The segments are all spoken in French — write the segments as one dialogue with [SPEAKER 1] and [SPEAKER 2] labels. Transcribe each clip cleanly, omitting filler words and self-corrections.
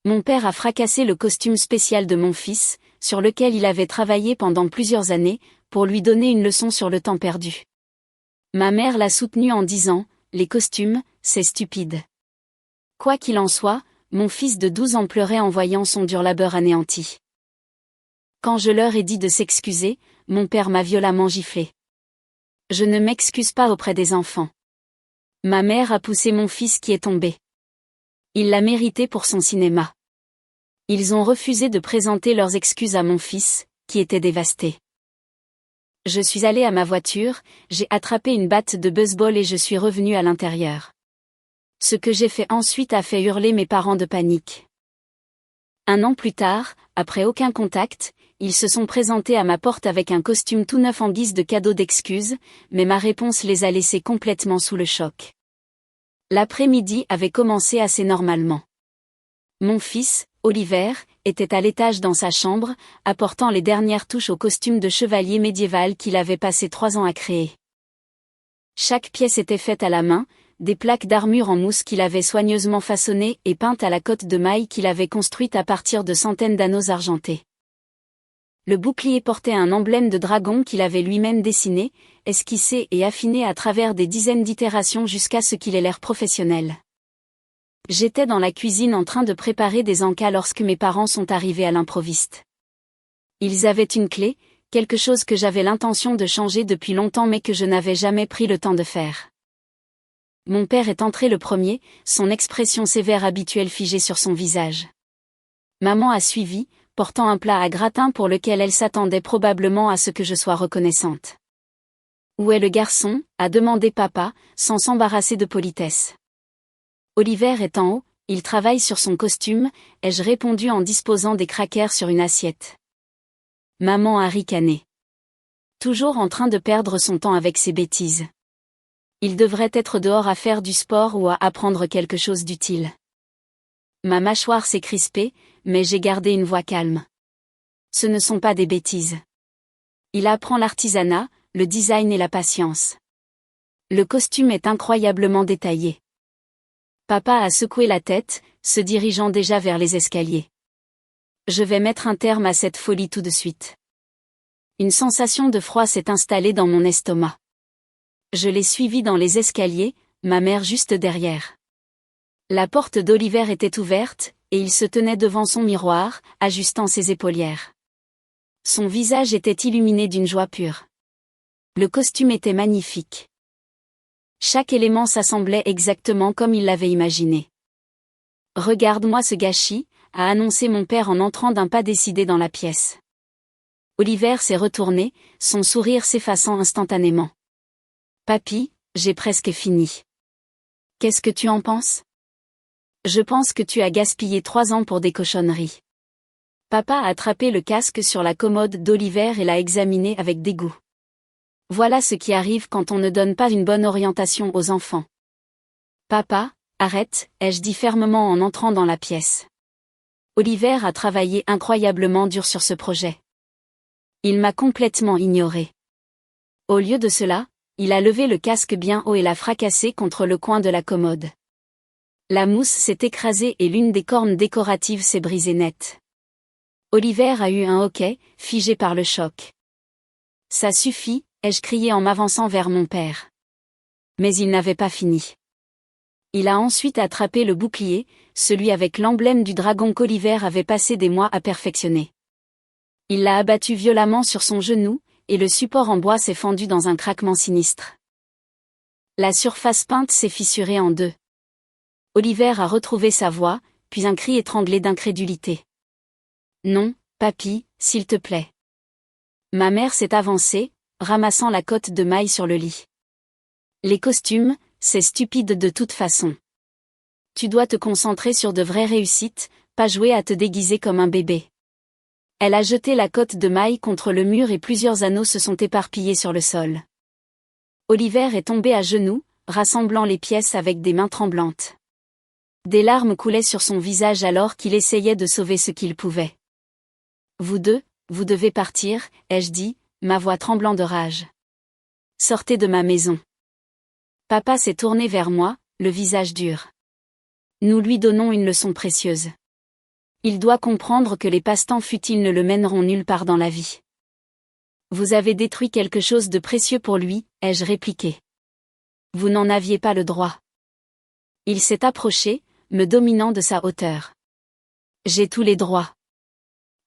[SPEAKER 1] Mon père a fracassé le costume spécial de mon fils, sur lequel il avait travaillé pendant plusieurs années, pour lui donner une leçon sur le temps perdu. Ma mère l'a soutenu en disant, « Les costumes, c'est stupide. » Quoi qu'il en soit, mon fils de 12 ans pleurait en voyant son dur labeur anéanti. Quand je leur ai dit de s'excuser, mon père m'a violemment giflé. Je ne m'excuse pas auprès des enfants. Ma mère a poussé mon fils qui est tombé. Il l'a mérité pour son cinéma. Ils ont refusé de présenter leurs excuses à mon fils, qui était dévasté. Je suis allée à ma voiture, j'ai attrapé une batte de baseball et je suis revenue à l'intérieur. Ce que j'ai fait ensuite a fait hurler mes parents de panique. Un an plus tard, après aucun contact, ils se sont présentés à ma porte avec un costume tout neuf en guise de cadeau d'excuses, mais ma réponse les a laissés complètement sous le choc. L'après-midi avait commencé assez normalement. Mon fils, Oliver, était à l'étage dans sa chambre, apportant les dernières touches au costume de chevalier médiéval qu'il avait passé 3 ans à créer. Chaque pièce était faite à la main, des plaques d'armure en mousse qu'il avait soigneusement façonnées et peintes à la cotte de maille qu'il avait construite à partir de centaines d'anneaux argentés. Le bouclier portait un emblème de dragon qu'il avait lui-même dessiné, esquissé et affiné à travers des dizaines d'itérations jusqu'à ce qu'il ait l'air professionnel. J'étais dans la cuisine en train de préparer des encas lorsque mes parents sont arrivés à l'improviste. Ils avaient une clé, quelque chose que j'avais l'intention de changer depuis longtemps mais que je n'avais jamais pris le temps de faire. Mon père est entré le premier, son expression sévère habituelle figée sur son visage. Maman a suivi, portant un plat à gratin pour lequel elle s'attendait probablement à ce que je sois reconnaissante. « Où est le garçon ?» a demandé papa, sans s'embarrasser de politesse. « Oliver est en haut, il travaille sur son costume », ai-je répondu en disposant des crackers sur une assiette. Maman a ricané. Toujours en train de perdre son temps avec ses bêtises. Il devrait être dehors à faire du sport ou à apprendre quelque chose d'utile. Ma mâchoire s'est crispée, mais j'ai gardé une voix calme. Ce ne sont pas des bêtises. Il apprend l'artisanat, le design et la patience. Le costume est incroyablement détaillé. Papa a secoué la tête, se dirigeant déjà vers les escaliers. Je vais mettre un terme à cette folie tout de suite. Une sensation de froid s'est installée dans mon estomac. Je l'ai suivi dans les escaliers, ma mère juste derrière. La porte d'Oliver était ouverte, et il se tenait devant son miroir, ajustant ses épaulières. Son visage était illuminé d'une joie pure. Le costume était magnifique. Chaque élément s'assemblait exactement comme il l'avait imaginé. « Regarde-moi ce gâchis », a annoncé mon père en entrant d'un pas décidé dans la pièce. Oliver s'est retourné, son sourire s'effaçant instantanément. « Papy, j'ai presque fini. Qu'est-ce que tu en penses ? Je pense que tu as gaspillé 3 ans pour des cochonneries. » Papa a attrapé le casque sur la commode d'Oliver et l'a examiné avec dégoût. Voilà ce qui arrive quand on ne donne pas une bonne orientation aux enfants. Papa, arrête, ai-je dit fermement en entrant dans la pièce. Oliver a travaillé incroyablement dur sur ce projet. Il m'a complètement ignoré. Au lieu de cela, il a levé le casque bien haut et l'a fracassé contre le coin de la commode. La mousse s'est écrasée et l'une des cornes décoratives s'est brisée net. Oliver a eu un hoquet, figé par le choc. Ça suffit, ai-je crié en m'avançant vers mon père. Mais il n'avait pas fini. Il a ensuite attrapé le bouclier, celui avec l'emblème du dragon qu'Oliver avait passé des mois à perfectionner. Il l'a abattu violemment sur son genou, et le support en bois s'est fendu dans un craquement sinistre. La surface peinte s'est fissurée en deux. Oliver a retrouvé sa voix, puis un cri étranglé d'incrédulité. « Non, papy, s'il te plaît. » Ma mère s'est avancée, ramassant la cotte de maille sur le lit. « Les costumes, c'est stupide de toute façon. Tu dois te concentrer sur de vraies réussites, pas jouer à te déguiser comme un bébé. » Elle a jeté la cotte de maille contre le mur et plusieurs anneaux se sont éparpillés sur le sol. Oliver est tombé à genoux, rassemblant les pièces avec des mains tremblantes. Des larmes coulaient sur son visage alors qu'il essayait de sauver ce qu'il pouvait. « Vous deux, vous devez partir, » ai-je dit, ma voix tremblant de rage. « Sortez de ma maison. » Papa s'est tourné vers moi, le visage dur. « Nous lui donnons une leçon précieuse. Il doit comprendre que les passe-temps futiles ne le mèneront nulle part dans la vie. Vous avez détruit quelque chose de précieux pour lui, ai-je répliqué. Vous n'en aviez pas le droit. Il s'est approché, me dominant de sa hauteur. J'ai tous les droits.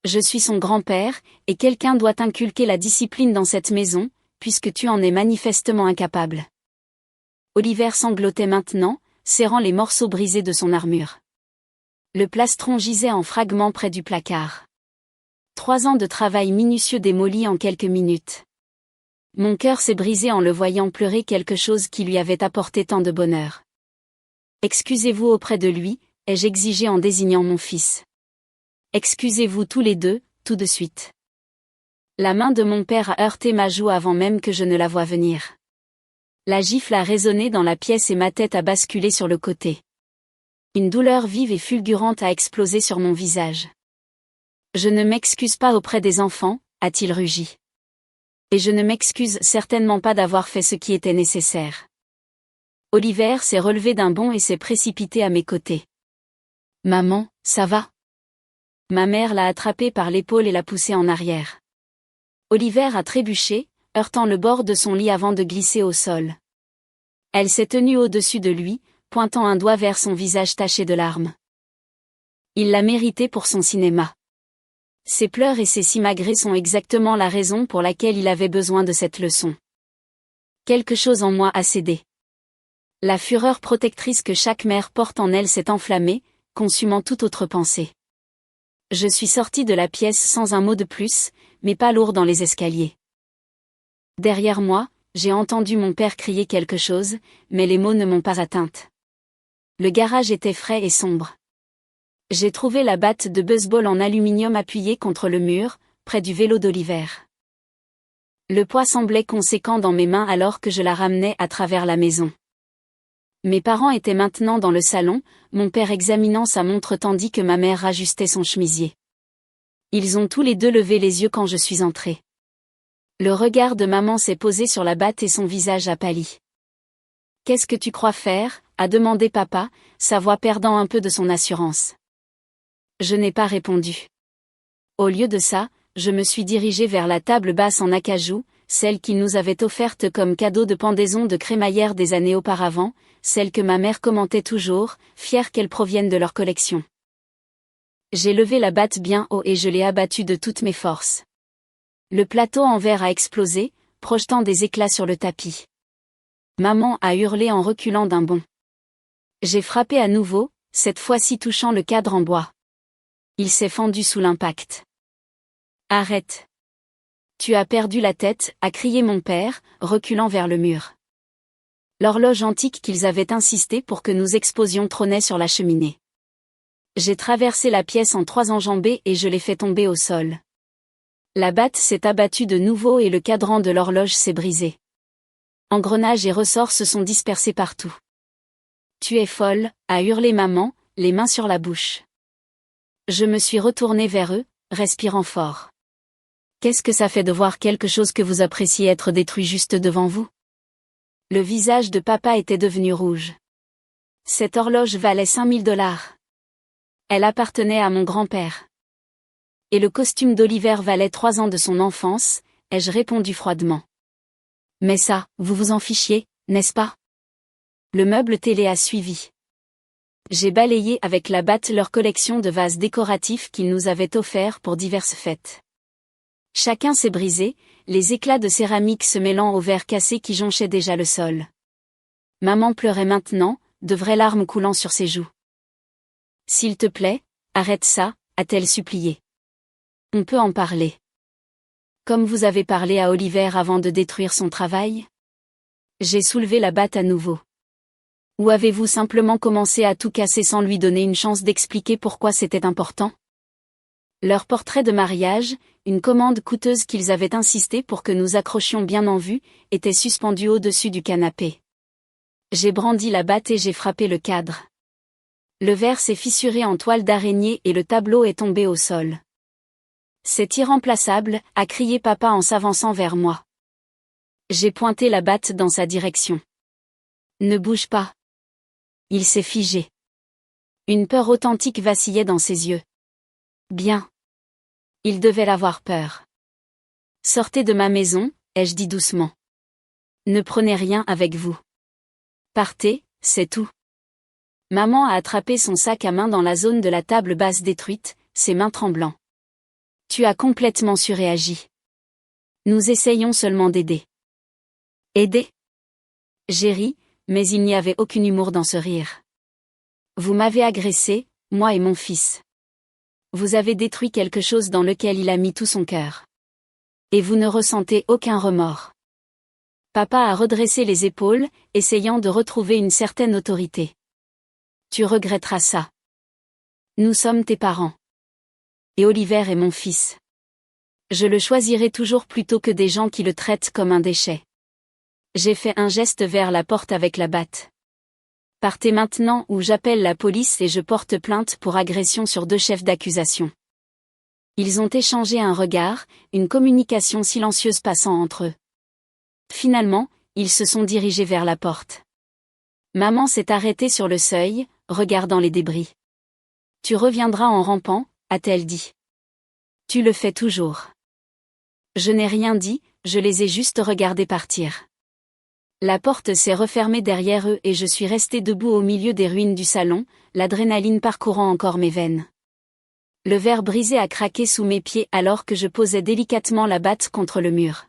[SPEAKER 1] Je suis son grand-père, et quelqu'un doit inculquer la discipline dans cette maison, puisque tu en es manifestement incapable. Oliver sanglotait maintenant, serrant les morceaux brisés de son armure. Le plastron gisait en fragments près du placard. 3 ans de travail minutieux démoli en quelques minutes. Mon cœur s'est brisé en le voyant pleurer quelque chose qui lui avait apporté tant de bonheur. Excusez-vous auprès de lui, ai-je exigé en désignant mon fils. Excusez-vous tous les deux, tout de suite. La main de mon père a heurté ma joue avant même que je ne la voie venir. La gifle a résonné dans la pièce et ma tête a basculé sur le côté. Une douleur vive et fulgurante a explosé sur mon visage. Je ne m'excuse pas auprès des enfants, a-t-il rugi. Et je ne m'excuse certainement pas d'avoir fait ce qui était nécessaire. Oliver s'est relevé d'un bond et s'est précipité à mes côtés. Maman, ça va? Ma mère l'a attrapé par l'épaule et l'a poussé en arrière. Oliver a trébuché, heurtant le bord de son lit avant de glisser au sol. Elle s'est tenue au-dessus de lui, pointant un doigt vers son visage taché de larmes. Il l'a mérité pour son cinéma. Ses pleurs et ses simagrées sont exactement la raison pour laquelle il avait besoin de cette leçon. Quelque chose en moi a cédé. La fureur protectrice que chaque mère porte en elle s'est enflammée, consumant toute autre pensée. Je suis sortie de la pièce sans un mot de plus, mais pas lourd dans les escaliers. Derrière moi, j'ai entendu mon père crier quelque chose, mais les mots ne m'ont pas atteinte. Le garage était frais et sombre. J'ai trouvé la batte de baseball en aluminium appuyée contre le mur, près du vélo d'Oliver. Le poids semblait conséquent dans mes mains alors que je la ramenais à travers la maison. Mes parents étaient maintenant dans le salon, mon père examinant sa montre tandis que ma mère rajustait son chemisier. Ils ont tous les deux levé les yeux quand je suis entrée. Le regard de maman s'est posé sur la batte et son visage a pâli. « Qu'est-ce que tu crois faire ?» a demandé papa, sa voix perdant un peu de son assurance. Je n'ai pas répondu. Au lieu de ça, je me suis dirigée vers la table basse en acajou, celle qu'il nous avait offerte comme cadeau de pendaison de crémaillère des années auparavant, celle que ma mère commentait toujours, fière qu'elle provienne de leur collection. J'ai levé la batte bien haut et je l'ai abattue de toutes mes forces. Le plateau en verre a explosé, projetant des éclats sur le tapis. Maman a hurlé en reculant d'un bond. J'ai frappé à nouveau, cette fois-ci touchant le cadre en bois. Il s'est fendu sous l'impact. « Arrête. Tu as perdu la tête » a crié mon père, reculant vers le mur. L'horloge antique qu'ils avaient insisté pour que nous exposions trônait sur la cheminée. J'ai traversé la pièce en 3 enjambées et je l'ai fait tomber au sol. La batte s'est abattue de nouveau et le cadran de l'horloge s'est brisé. Engrenages et ressorts se sont dispersés partout. « Tu es folle » a hurlé maman, les mains sur la bouche. Je me suis retournée vers eux, respirant fort. Qu'est-ce que ça fait de voir quelque chose que vous appréciez être détruit juste devant vous? Le visage de papa était devenu rouge. Cette horloge valait $5000. Elle appartenait à mon grand-père. Et le costume d'Oliver valait 3 ans de son enfance, ai-je répondu froidement. Mais ça, vous vous en fichiez, n'est-ce pas? Le meuble télé a suivi. J'ai balayé avec la batte leur collection de vases décoratifs qu'ils nous avaient offerts pour diverses fêtes. Chacun s'est brisé, les éclats de céramique se mêlant aux verres cassés qui jonchaient déjà le sol. Maman pleurait maintenant, de vraies larmes coulant sur ses joues. « S'il te plaît, arrête ça » a-t-elle supplié. « On peut en parler. » Comme vous avez parlé à Oliver avant de détruire son travail? J'ai soulevé la batte à nouveau. Ou avez-vous simplement commencé à tout casser sans lui donner une chance d'expliquer pourquoi c'était important? Leur portrait de mariage, une commande coûteuse qu'ils avaient insisté pour que nous accrochions bien en vue, était suspendu au-dessus du canapé. J'ai brandi la batte et j'ai frappé le cadre. Le verre s'est fissuré en toile d'araignée et le tableau est tombé au sol. « C'est irremplaçable » a crié papa en s'avançant vers moi. J'ai pointé la batte dans sa direction. « Ne bouge pas. » Il s'est figé. Une peur authentique vacillait dans ses yeux. Bien. Il devait avoir peur. Sortez de ma maison, ai-je dit doucement. Ne prenez rien avec vous. Partez, c'est tout. Maman a attrapé son sac à main dans la zone de la table basse détruite, ses mains tremblant. Tu as complètement surréagi. Nous essayons seulement d'aider. Aider? J'ai ri, mais il n'y avait aucun humour dans ce rire. Vous m'avez agressé, moi et mon fils. Vous avez détruit quelque chose dans lequel il a mis tout son cœur. Et vous ne ressentez aucun remords. Papa a redressé les épaules, essayant de retrouver une certaine autorité. Tu regretteras ça. Nous sommes tes parents. Et Oliver est mon fils. Je le choisirai toujours plutôt que des gens qui le traitent comme un déchet. J'ai fait un geste vers la porte avec la batte. Partez maintenant ou j'appelle la police et je porte plainte pour agression sur 2 chefs d'accusation. Ils ont échangé un regard, une communication silencieuse passant entre eux. Finalement, ils se sont dirigés vers la porte. Maman s'est arrêtée sur le seuil, regardant les débris. Tu reviendras en rampant, a-t-elle dit. Tu le fais toujours. Je n'ai rien dit, je les ai juste regardés partir. La porte s'est refermée derrière eux et je suis restée debout au milieu des ruines du salon, l'adrénaline parcourant encore mes veines. Le verre brisé a craqué sous mes pieds alors que je posais délicatement la batte contre le mur.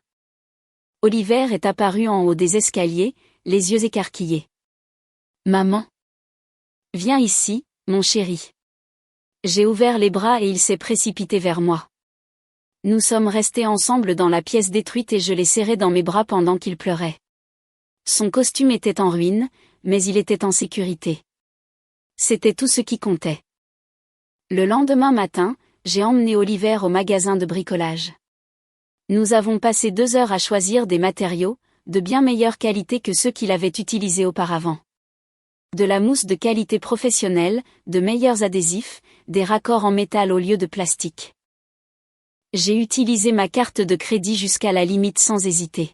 [SPEAKER 1] Oliver est apparu en haut des escaliers, les yeux écarquillés. Maman. Viens ici, mon chéri. J'ai ouvert les bras et il s'est précipité vers moi. Nous sommes restés ensemble dans la pièce détruite et je l'ai serré dans mes bras pendant qu'il pleurait. Son costume était en ruine, mais il était en sécurité. C'était tout ce qui comptait. Le lendemain matin, j'ai emmené Oliver au magasin de bricolage. Nous avons passé 2 heures à choisir des matériaux, de bien meilleure qualité que ceux qu'il avait utilisés auparavant. De la mousse de qualité professionnelle, de meilleurs adhésifs, des raccords en métal au lieu de plastique. J'ai utilisé ma carte de crédit jusqu'à la limite sans hésiter.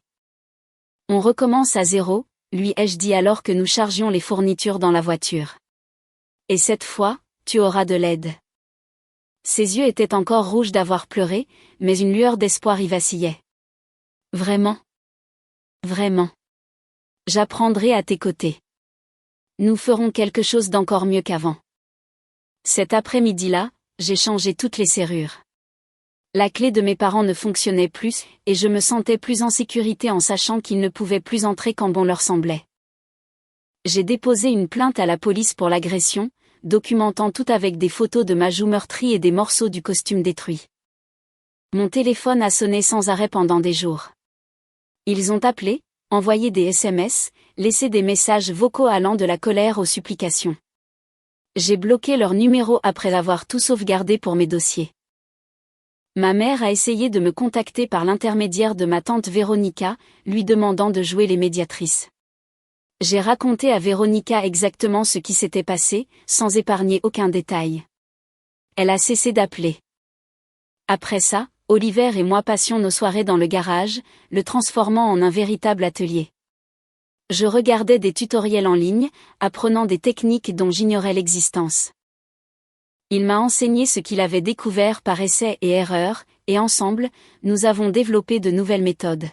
[SPEAKER 1] On recommence à 0, lui ai-je dit alors que nous chargions les fournitures dans la voiture. Et cette fois, tu auras de l'aide. Ses yeux étaient encore rouges d'avoir pleuré, mais une lueur d'espoir y vacillait. Vraiment? Vraiment. J'apprendrai à tes côtés. Nous ferons quelque chose d'encore mieux qu'avant. Cet après-midi-là, j'ai changé toutes les serrures. La clé de mes parents ne fonctionnait plus, et je me sentais plus en sécurité en sachant qu'ils ne pouvaient plus entrer quand bon leur semblait. J'ai déposé une plainte à la police pour l'agression, documentant tout avec des photos de ma joue meurtrie et des morceaux du costume détruit. Mon téléphone a sonné sans arrêt pendant des jours. Ils ont appelé, envoyé des SMS, laissé des messages vocaux allant de la colère aux supplications. J'ai bloqué leur numéro après avoir tout sauvegardé pour mes dossiers. Ma mère a essayé de me contacter par l'intermédiaire de ma tante Véronica, lui demandant de jouer les médiatrices. J'ai raconté à Véronica exactement ce qui s'était passé, sans épargner aucun détail. Elle a cessé d'appeler. Après ça, Oliver et moi passions nos soirées dans le garage, le transformant en un véritable atelier. Je regardais des tutoriels en ligne, apprenant des techniques dont j'ignorais l'existence. Il m'a enseigné ce qu'il avait découvert par essais et erreurs, et ensemble, nous avons développé de nouvelles méthodes.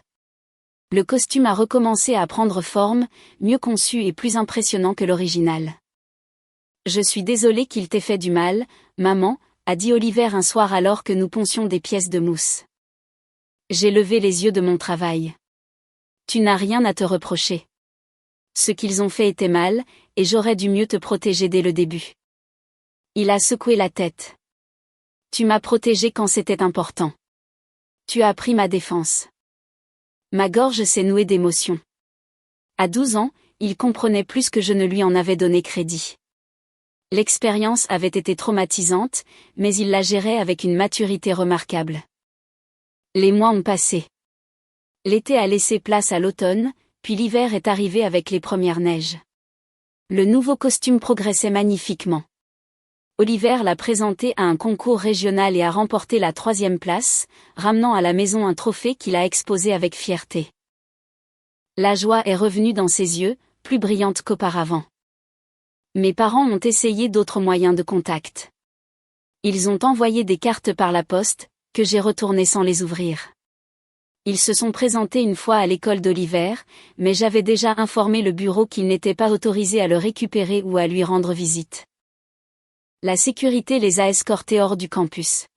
[SPEAKER 1] Le costume a recommencé à prendre forme, mieux conçu et plus impressionnant que l'original. Je suis désolé qu'il t'ait fait du mal, maman, a dit Oliver un soir alors que nous poncions des pièces de mousse. J'ai levé les yeux de mon travail. Tu n'as rien à te reprocher. Ce qu'ils ont fait était mal, et j'aurais dû mieux te protéger dès le début. Il a secoué la tête. Tu m'as protégé quand c'était important. Tu as pris ma défense. Ma gorge s'est nouée d'émotion. À 12 ans, il comprenait plus que je ne lui en avais donné crédit. L'expérience avait été traumatisante, mais il la gérait avec une maturité remarquable. Les mois ont passé. L'été a laissé place à l'automne, puis l'hiver est arrivé avec les premières neiges. Le nouveau costume progressait magnifiquement. Oliver l'a présenté à un concours régional et a remporté la 3e place, ramenant à la maison un trophée qu'il a exposé avec fierté. La joie est revenue dans ses yeux, plus brillante qu'auparavant. Mes parents ont essayé d'autres moyens de contact. Ils ont envoyé des cartes par la poste, que j'ai retournées sans les ouvrir. Ils se sont présentés une fois à l'école d'Oliver, mais j'avais déjà informé le bureau qu'ils n'étaient pas autorisés à le récupérer ou à lui rendre visite. La sécurité les a escortés hors du campus.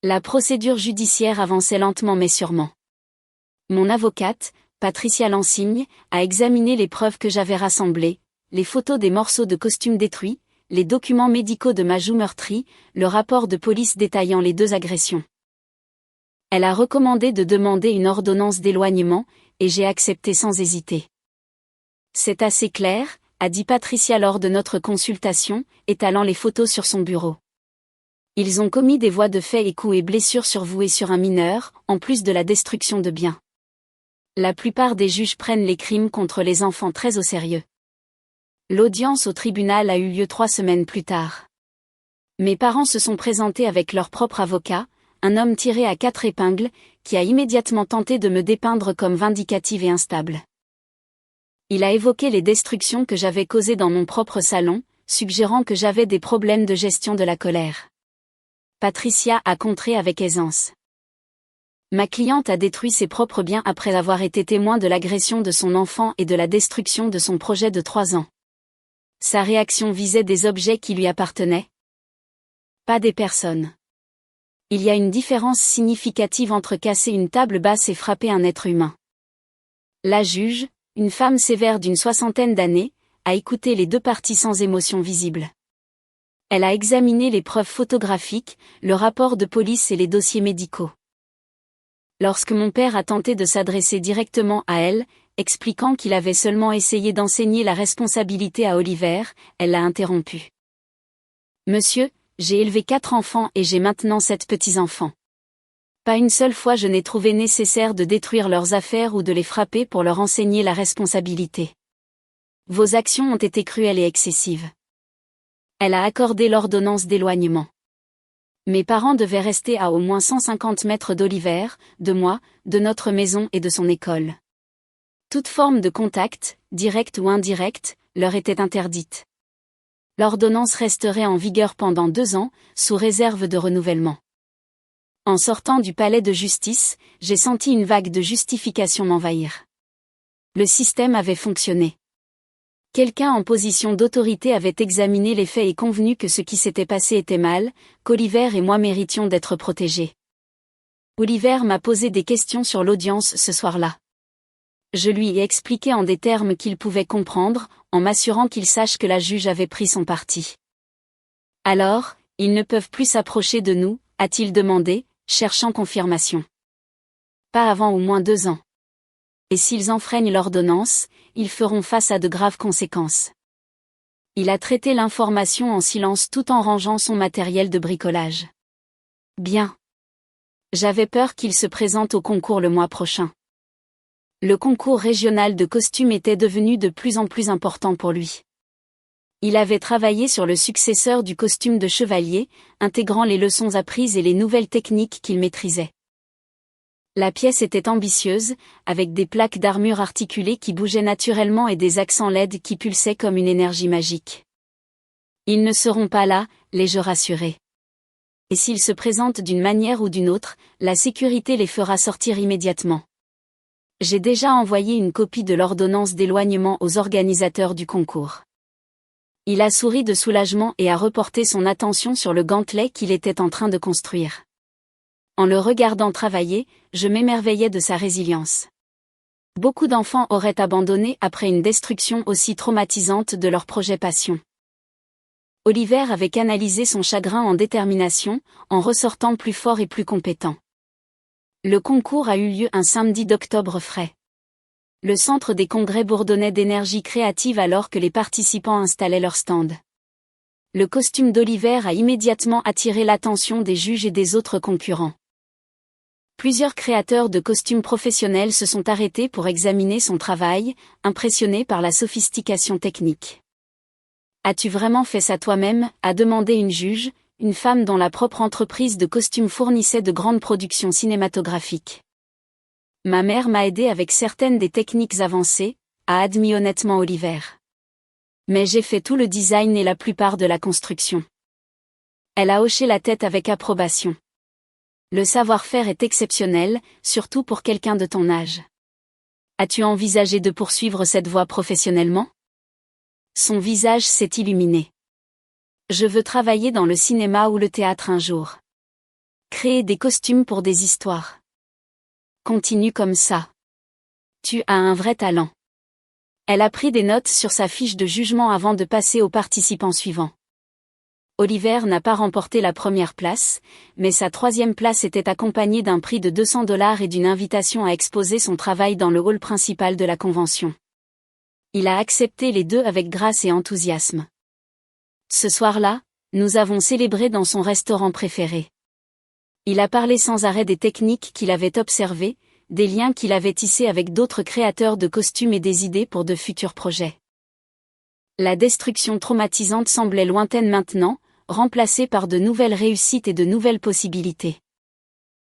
[SPEAKER 1] La procédure judiciaire avançait lentement mais sûrement. Mon avocate, Patricia Lansigne, a examiné les preuves que j'avais rassemblées, les photos des morceaux de costumes détruits, les documents médicaux de ma joue meurtrie, le rapport de police détaillant les 2 agressions. Elle a recommandé de demander une ordonnance d'éloignement, et j'ai accepté sans hésiter. C'est assez clair, a dit Patricia lors de notre consultation, étalant les photos sur son bureau. Ils ont commis des voies de fait et coups et blessures sur vous et sur un mineur, en plus de la destruction de biens. La plupart des juges prennent les crimes contre les enfants très au sérieux. L'audience au tribunal a eu lieu 3 semaines plus tard. Mes parents se sont présentés avec leur propre avocat, un homme tiré à 4 épingles, qui a immédiatement tenté de me dépeindre comme vindicative et instable. Il a évoqué les destructions que j'avais causées dans mon propre salon, suggérant que j'avais des problèmes de gestion de la colère. Patricia a contré avec aisance. Ma cliente a détruit ses propres biens après avoir été témoin de l'agression de son enfant et de la destruction de son projet de 3 ans. Sa réaction visait des objets qui lui appartenaient, pas des personnes. Il y a une différence significative entre casser une table basse et frapper un être humain. La juge, une femme sévère d'une 60aine d'années, a écouté les 2 parties sans émotion visible. Elle a examiné les preuves photographiques, le rapport de police et les dossiers médicaux. Lorsque mon père a tenté de s'adresser directement à elle, expliquant qu'il avait seulement essayé d'enseigner la responsabilité à Oliver, elle l'a interrompu. « Monsieur, j'ai élevé 4 enfants et j'ai maintenant 7 petits-enfants. Pas une seule fois je n'ai trouvé nécessaire de détruire leurs affaires ou de les frapper pour leur enseigner la responsabilité. Vos actions ont été cruelles et excessives. » Elle a accordé l'ordonnance d'éloignement. Mes parents devaient rester à au moins 150 mètres d'Oliver, de moi, de notre maison et de son école. Toute forme de contact, direct ou indirect, leur était interdite. L'ordonnance resterait en vigueur pendant 2 ans, sous réserve de renouvellement. En sortant du palais de justice, j'ai senti une vague de justification m'envahir. Le système avait fonctionné. Quelqu'un en position d'autorité avait examiné les faits et convenu que ce qui s'était passé était mal, qu'Oliver et moi méritions d'être protégés. Oliver m'a posé des questions sur l'audience ce soir-là. Je lui ai expliqué en des termes qu'il pouvait comprendre, en m'assurant qu'il sache que la juge avait pris son parti. « Alors, ils ne peuvent plus s'approcher de nous ?» a-t-il demandé, cherchant confirmation. « Pas avant au moins 2 ans. Et s'ils enfreignent l'ordonnance, ils feront face à de graves conséquences. » Il a traité l'information en silence tout en rangeant son matériel de bricolage. Bien. J'avais peur qu'il se présente au concours le mois prochain. Le concours régional de costumes était devenu de plus en plus important pour lui. Il avait travaillé sur le successeur du costume de chevalier, intégrant les leçons apprises et les nouvelles techniques qu'il maîtrisait. La pièce était ambitieuse, avec des plaques d'armure articulées qui bougeaient naturellement et des accents LED qui pulsaient comme une énergie magique. Ils ne seront pas là, l'ai-je rassuré. Et s'ils se présentent d'une manière ou d'une autre, la sécurité les fera sortir immédiatement. J'ai déjà envoyé une copie de l'ordonnance d'éloignement aux organisateurs du concours. Il a souri de soulagement et a reporté son attention sur le gantelet qu'il était en train de construire. En le regardant travailler, je m'émerveillais de sa résilience. Beaucoup d'enfants auraient abandonné après une destruction aussi traumatisante de leur projet passion. Oliver avait canalisé son chagrin en détermination, en ressortant plus fort et plus compétent. Le concours a eu lieu un samedi d'octobre frais. Le centre des congrès bourdonnait d'énergie créative alors que les participants installaient leurs stands. Le costume d'Oliver a immédiatement attiré l'attention des juges et des autres concurrents. Plusieurs créateurs de costumes professionnels se sont arrêtés pour examiner son travail, impressionnés par la sophistication technique. « As-tu vraiment fait ça toi-même ?» a demandé une juge, une femme dont la propre entreprise de costumes fournissait de grandes productions cinématographiques. « Ma mère m'a aidé avec certaines des techniques avancées », a admis honnêtement Oliver. « Mais j'ai fait tout le design et la plupart de la construction. » Elle a hoché la tête avec approbation. Le savoir-faire est exceptionnel, surtout pour quelqu'un de ton âge. As-tu envisagé de poursuivre cette voie professionnellement? Son visage s'est illuminé. Je veux travailler dans le cinéma ou le théâtre un jour. Créer des costumes pour des histoires. Continue comme ça. Tu as un vrai talent. Elle a pris des notes sur sa fiche de jugement avant de passer aux participants suivants. Oliver n'a pas remporté la première place, mais sa troisième place était accompagnée d'un prix de $200 et d'une invitation à exposer son travail dans le hall principal de la convention. Il a accepté les deux avec grâce et enthousiasme. Ce soir-là, nous avons célébré dans son restaurant préféré. Il a parlé sans arrêt des techniques qu'il avait observées, des liens qu'il avait tissés avec d'autres créateurs de costumes et des idées pour de futurs projets. La destruction traumatisante semblait lointaine maintenant, remplacée par de nouvelles réussites et de nouvelles possibilités.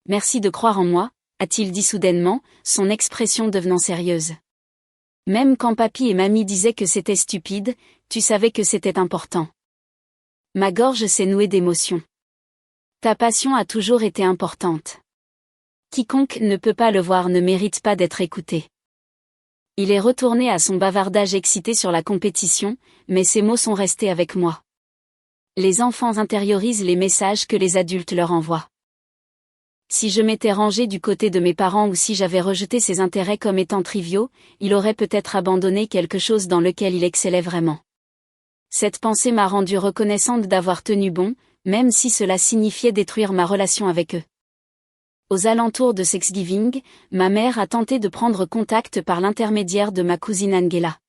[SPEAKER 1] Merci de croire en moi, a-t-il dit soudainement, son expression devenant sérieuse. Même quand papy et mamie disaient que c'était stupide, tu savais que c'était important. Ma gorge s'est nouée d'émotion. Ta passion a toujours été importante. Quiconque ne peut pas le voir ne mérite pas d'être écouté. Il est retourné à son bavardage excité sur la compétition, mais ces mots sont restés avec moi. Les enfants intériorisent les messages que les adultes leur envoient. Si je m'étais rangé du côté de mes parents ou si j'avais rejeté ses intérêts comme étant triviaux, il aurait peut-être abandonné quelque chose dans lequel il excellait vraiment. Cette pensée m'a rendu reconnaissante d'avoir tenu bon, même si cela signifiait détruire ma relation avec eux. Aux alentours de Thanksgiving, ma mère a tenté de prendre contact par l'intermédiaire de ma cousine Angela.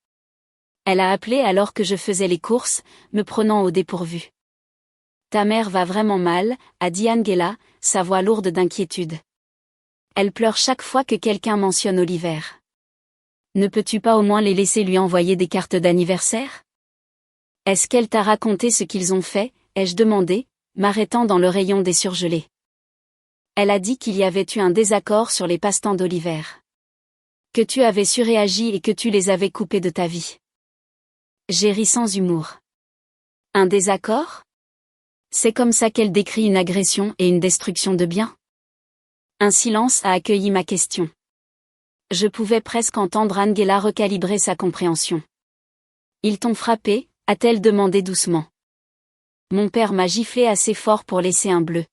[SPEAKER 1] Elle a appelé alors que je faisais les courses, me prenant au dépourvu. Ta mère va vraiment mal, a dit Angela, sa voix lourde d'inquiétude. Elle pleure chaque fois que quelqu'un mentionne Oliver. Ne peux-tu pas au moins les laisser lui envoyer des cartes d'anniversaire? Est-ce qu'elle t'a raconté ce qu'ils ont fait, ai-je demandé, m'arrêtant dans le rayon des surgelés. Elle a dit qu'il y avait eu un désaccord sur les passe-temps d'Oliver. Que tu avais surréagi et que tu les avais coupés de ta vie. J'ai ri sans humour. Un désaccord? C'est comme ça qu'elle décrit une agression et une destruction de biens? Un silence a accueilli ma question. Je pouvais presque entendre Angela recalibrer sa compréhension. Ils t'ont frappé, a-t-elle demandé doucement. Mon père m'a giflé assez fort pour laisser un bleu.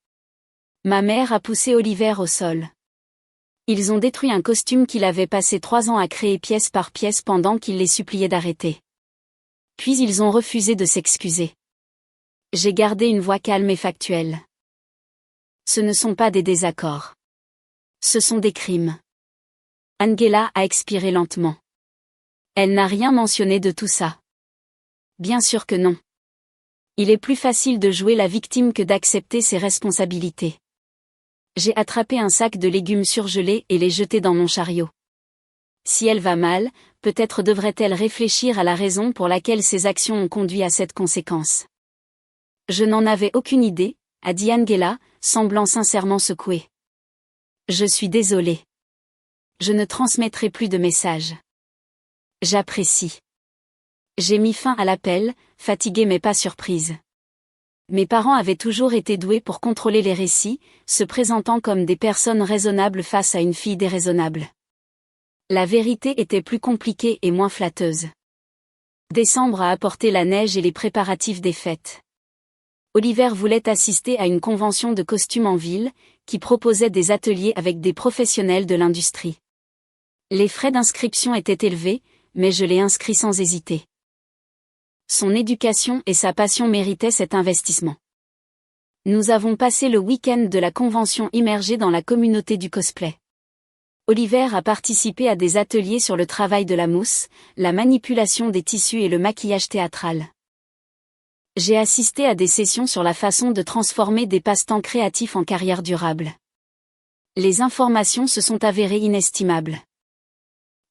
[SPEAKER 1] Ma mère a poussé Oliver au sol. Ils ont détruit un costume qu'il avait passé 3 ans à créer pièce par pièce pendant qu'il les suppliait d'arrêter. Puis ils ont refusé de s'excuser. J'ai gardé une voix calme et factuelle. Ce ne sont pas des désaccords. Ce sont des crimes. Angela a expiré lentement. Elle n'a rien mentionné de tout ça. Bien sûr que non. Il est plus facile de jouer la victime que d'accepter ses responsabilités. J'ai attrapé un sac de légumes surgelés et les jeté dans mon chariot. Si elle va mal, peut-être devrait-elle réfléchir à la raison pour laquelle ses actions ont conduit à cette conséquence. Je n'en avais aucune idée, a dit Angela, semblant sincèrement secouée. Je suis désolée. Je ne transmettrai plus de messages. J'apprécie. J'ai mis fin à l'appel, fatiguée mais pas surprise. Mes parents avaient toujours été doués pour contrôler les récits, se présentant comme des personnes raisonnables face à une fille déraisonnable. La vérité était plus compliquée et moins flatteuse. Décembre a apporté la neige et les préparatifs des fêtes. Oliver voulait assister à une convention de costumes en ville, qui proposait des ateliers avec des professionnels de l'industrie. Les frais d'inscription étaient élevés, mais je l'ai inscrit sans hésiter. Son éducation et sa passion méritaient cet investissement. Nous avons passé le week-end de la convention immergés dans la communauté du cosplay. Oliver a participé à des ateliers sur le travail de la mousse, la manipulation des tissus et le maquillage théâtral. J'ai assisté à des sessions sur la façon de transformer des passe-temps créatifs en carrière durable. Les informations se sont avérées inestimables.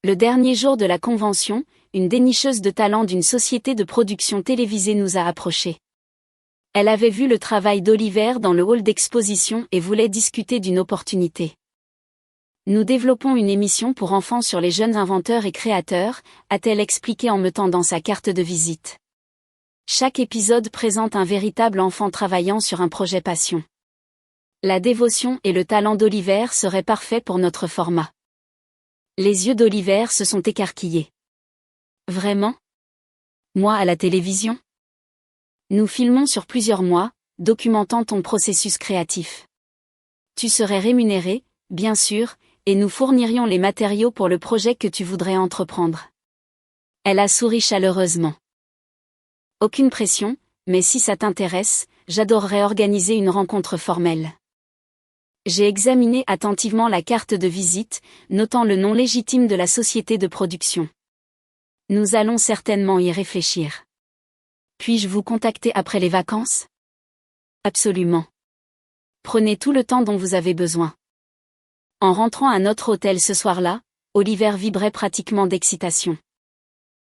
[SPEAKER 1] Le dernier jour de la convention, une dénicheuse de talent d'une société de production télévisée nous a approchés. Elle avait vu le travail d'Oliver dans le hall d'exposition et voulait discuter d'une opportunité. Nous développons une émission pour enfants sur les jeunes inventeurs et créateurs, a-t-elle expliqué en me tendant sa carte de visite. Chaque épisode présente un véritable enfant travaillant sur un projet passion. La dévotion et le talent d'Oliver seraient parfaits pour notre format. Les yeux d'Oliver se sont écarquillés. Vraiment? Moi à la télévision? Nous filmons sur plusieurs mois, documentant ton processus créatif. Tu serais rémunéré, bien sûr, et nous fournirions les matériaux pour le projet que tu voudrais entreprendre. Elle a souri chaleureusement. Aucune pression, mais si ça t'intéresse, j'adorerais organiser une rencontre formelle. J'ai examiné attentivement la carte de visite, notant le nom légitime de la société de production. Nous allons certainement y réfléchir. Puis-je vous contacter après les vacances? Absolument. Prenez tout le temps dont vous avez besoin. En rentrant à notre hôtel ce soir-là, Oliver vibrait pratiquement d'excitation.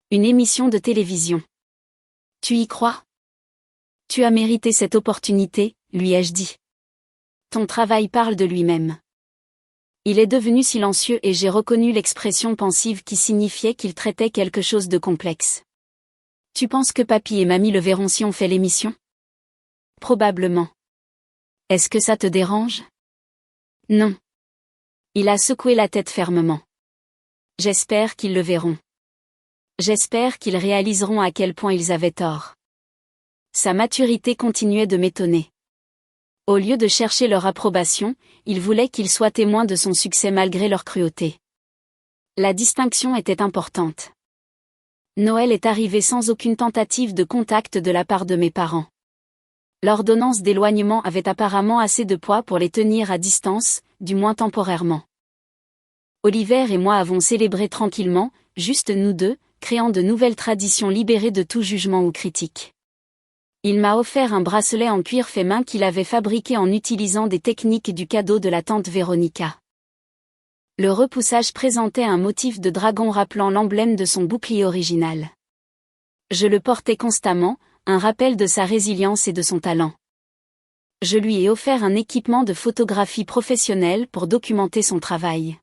[SPEAKER 1] Une émission de télévision. Tu y crois? Tu as mérité cette opportunité, lui ai-je dit. Ton travail parle de lui-même. Il est devenu silencieux et j'ai reconnu l'expression pensive qui signifiait qu'il traitait quelque chose de complexe. Tu penses que papy et mamie le verront si on fait l'émission? Probablement. Est-ce que ça te dérange? Non. Il a secoué la tête fermement. J'espère qu'ils le verront. J'espère qu'ils réaliseront à quel point ils avaient tort. Sa maturité continuait de m'étonner. Au lieu de chercher leur approbation, il voulait qu'ils soient témoins de son succès malgré leur cruauté. La distinction était importante. Noël est arrivé sans aucune tentative de contact de la part de mes parents. L'ordonnance d'éloignement avait apparemment assez de poids pour les tenir à distance, du moins temporairement. Oliver et moi avons célébré tranquillement, juste nous deux, créant de nouvelles traditions libérées de tout jugement ou critique. Il m'a offert un bracelet en cuir fait main qu'il avait fabriqué en utilisant des techniques du cadeau de la tante Véronica. Le repoussage présentait un motif de dragon rappelant l'emblème de son bouclier original. Je le portais constamment, un rappel de sa résilience et de son talent. Je lui ai offert un équipement de photographie professionnelle pour documenter son travail.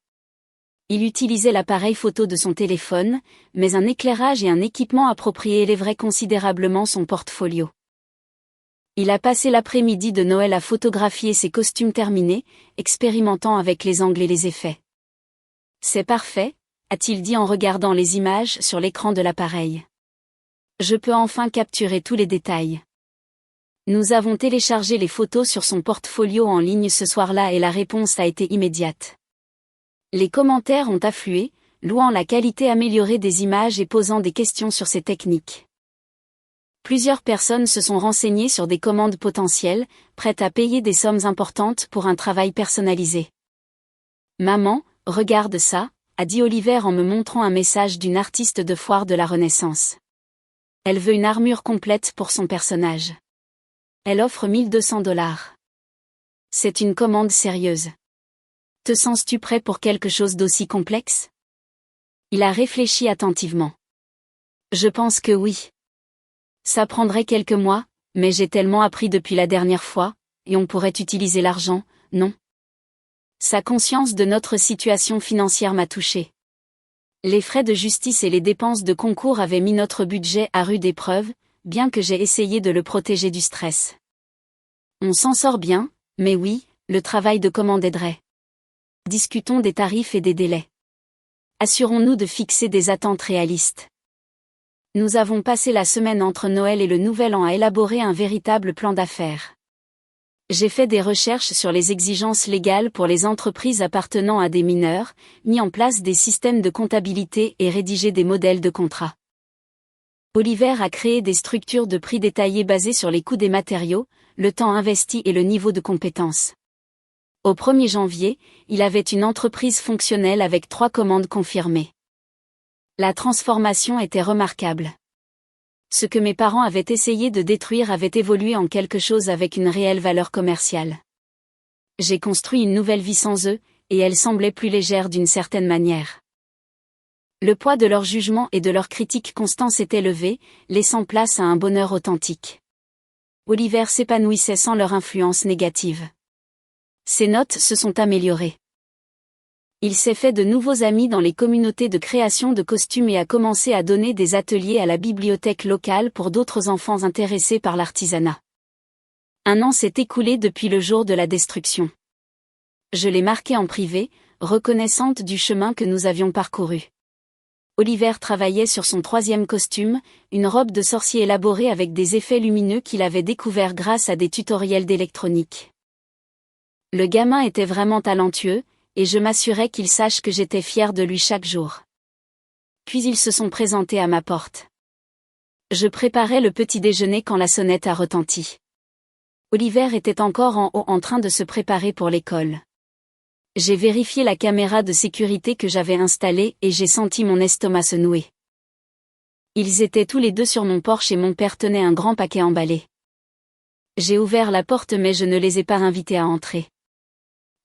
[SPEAKER 1] Il utilisait l'appareil photo de son téléphone, mais un éclairage et un équipement approprié élèveraient considérablement son portfolio. Il a passé l'après-midi de Noël à photographier ses costumes terminés, expérimentant avec les angles et les effets. C'est parfait, a-t-il dit en regardant les images sur l'écran de l'appareil. Je peux enfin capturer tous les détails. Nous avons téléchargé les photos sur son portfolio en ligne ce soir-là et la réponse a été immédiate. Les commentaires ont afflué, louant la qualité améliorée des images et posant des questions sur ses techniques. Plusieurs personnes se sont renseignées sur des commandes potentielles, prêtes à payer des sommes importantes pour un travail personnalisé. Maman, regarde ça, a dit Oliver en me montrant un message d'une artiste de foire de la Renaissance. Elle veut une armure complète pour son personnage. Elle offre $1200. C'est une commande sérieuse. Te sens-tu prêt pour quelque chose d'aussi complexe? Il a réfléchi attentivement. Je pense que oui. Ça prendrait quelques mois, mais j'ai tellement appris depuis la dernière fois, et on pourrait utiliser l'argent, non? Sa conscience de notre situation financière m'a touché. Les frais de justice et les dépenses de concours avaient mis notre budget à rude épreuve, bien que j'ai essayé de le protéger du stress. On s'en sort bien, mais oui, le travail de commande aiderait. Discutons des tarifs et des délais. Assurons-nous de fixer des attentes réalistes. Nous avons passé la semaine entre Noël et le Nouvel An à élaborer un véritable plan d'affaires. J'ai fait des recherches sur les exigences légales pour les entreprises appartenant à des mineurs, mis en place des systèmes de comptabilité et rédigé des modèles de contrats. Oliver a créé des structures de prix détaillées basées sur les coûts des matériaux, le temps investi et le niveau de compétence. Au 1er janvier, il avait une entreprise fonctionnelle avec 3 commandes confirmées. La transformation était remarquable. Ce que mes parents avaient essayé de détruire avait évolué en quelque chose avec une réelle valeur commerciale. J'ai construit une nouvelle vie sans eux, et elle semblait plus légère d'une certaine manière. Le poids de leur jugement et de leur critique constante s'était levé, laissant place à un bonheur authentique. Oliver s'épanouissait sans leur influence négative. Ses notes se sont améliorées. Il s'est fait de nouveaux amis dans les communautés de création de costumes et a commencé à donner des ateliers à la bibliothèque locale pour d'autres enfants intéressés par l'artisanat. 1 an s'est écoulé depuis le jour de la destruction. Je l'ai marqué en privé, reconnaissante du chemin que nous avions parcouru. Oliver travaillait sur son 3e costume, une robe de sorcier élaborée avec des effets lumineux qu'il avait découvert grâce à des tutoriels d'électronique. Le gamin était vraiment talentueux, et je m'assurais qu'il sache que j'étais fière de lui chaque jour. Puis ils se sont présentés à ma porte. Je préparais le petit déjeuner quand la sonnette a retenti. Oliver était encore en haut en train de se préparer pour l'école. J'ai vérifié la caméra de sécurité que j'avais installée et j'ai senti mon estomac se nouer. Ils étaient tous les deux sur mon porche et mon père tenait un grand paquet emballé. J'ai ouvert la porte mais je ne les ai pas invités à entrer.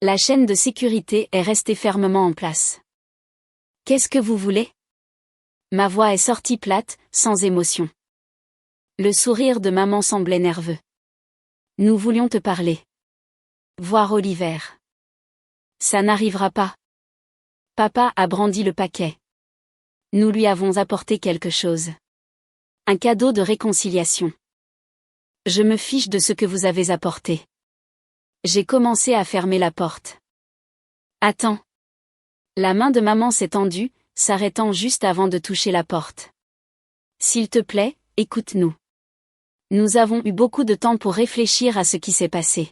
[SPEAKER 1] La chaîne de sécurité est restée fermement en place. Qu'est-ce que vous voulez ? Ma voix est sortie plate, sans émotion. Le sourire de maman semblait nerveux. Nous voulions te parler. Voir Oliver. Ça n'arrivera pas. Papa a brandi le paquet. Nous lui avons apporté quelque chose. Un cadeau de réconciliation. Je me fiche de ce que vous avez apporté. J'ai commencé à fermer la porte. Attends. La main de maman s'est tendue, s'arrêtant juste avant de toucher la porte. S'il te plaît, écoute-nous. Nous avons eu beaucoup de temps pour réfléchir à ce qui s'est passé.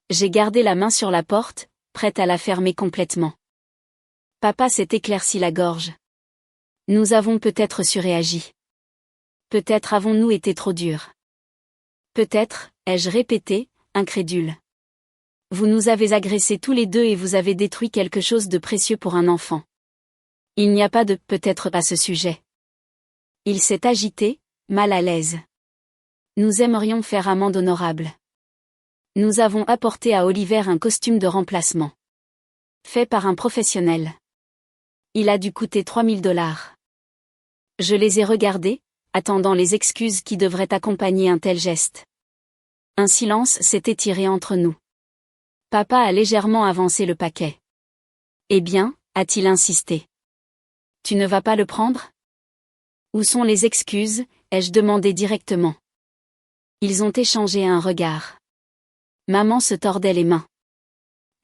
[SPEAKER 1] J'ai gardé la main sur la porte, prête à la fermer complètement. Papa s'est éclairci la gorge. Nous avons peut-être surréagi. Peut-être avons-nous été trop durs. Peut-être, ai-je répété, incrédule. Vous nous avez agressés tous les deux et vous avez détruit quelque chose de précieux pour un enfant. Il n'y a pas de « peut-être » à ce sujet. Il s'est agité, mal à l'aise. Nous aimerions faire amende honorable. Nous avons apporté à Oliver un costume de remplacement. Fait par un professionnel. Il a dû coûter $3000. Je les ai regardés, attendant les excuses qui devraient accompagner un tel geste. Un silence s'est étiré entre nous. Papa a légèrement avancé le paquet. Eh bien, a-t-il insisté. Tu ne vas pas le prendre ? Où sont les excuses ? Ai-je demandé directement. Ils ont échangé un regard. Maman se tordait les mains.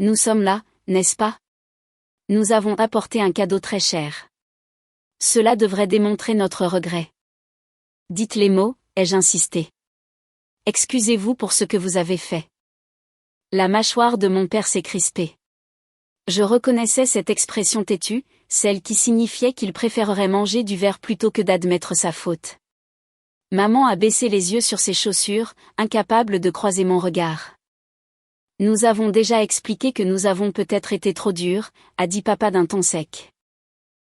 [SPEAKER 1] Nous sommes là, n'est-ce pas ? Nous avons apporté un cadeau très cher. Cela devrait démontrer notre regret. Dites les mots, ai-je insisté. Excusez-vous pour ce que vous avez fait. La mâchoire de mon père s'est crispée. Je reconnaissais cette expression têtue, celle qui signifiait qu'il préférerait manger du verre plutôt que d'admettre sa faute. Maman a baissé les yeux sur ses chaussures, incapable de croiser mon regard. Nous avons déjà expliqué que nous avons peut-être été trop durs, a dit papa d'un ton sec.